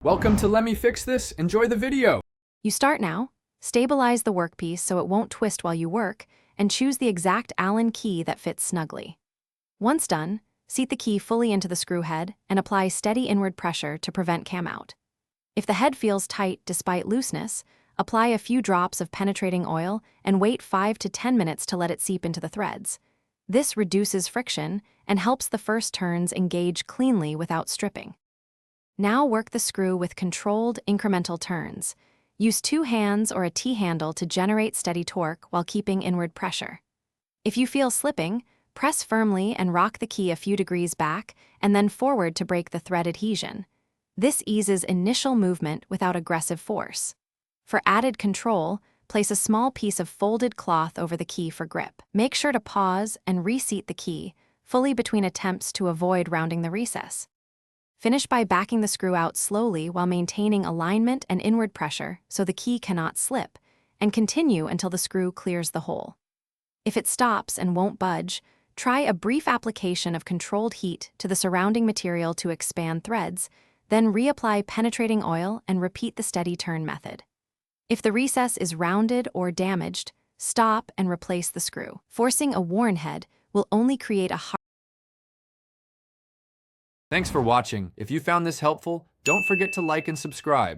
Welcome to Let Me Fix This. Enjoy the video. You start now, stabilize the workpiece so it won't twist while you work, and choose the exact Allen key that fits snugly. Once done, seat the key fully into the screw head and apply steady inward pressure to prevent cam out. If the head feels tight despite looseness, apply a few drops of penetrating oil and wait 5 to 10 minutes to let it seep into the threads. This reduces friction and helps the first turns engage cleanly without stripping. Now work the screw with controlled, incremental turns. Use 2 hands or a T-handle to generate steady torque while keeping inward pressure. If you feel slipping, press firmly and rock the key a few degrees back and then forward to break the thread adhesion. This eases initial movement without aggressive force. For added control, place a small piece of folded cloth over the key for grip. Make sure to pause and reseat the key, fully between attempts to avoid rounding the recess. Finish by backing the screw out slowly while maintaining alignment and inward pressure so the key cannot slip, and continue until the screw clears the hole. If it stops and won't budge, try a brief application of controlled heat to the surrounding material to expand threads, then reapply penetrating oil and repeat the steady turn method. If the recess is rounded or damaged, stop and replace the screw. Forcing a worn head will only create a hard. Thanks for watching. If you found this helpful, don't forget to like and subscribe.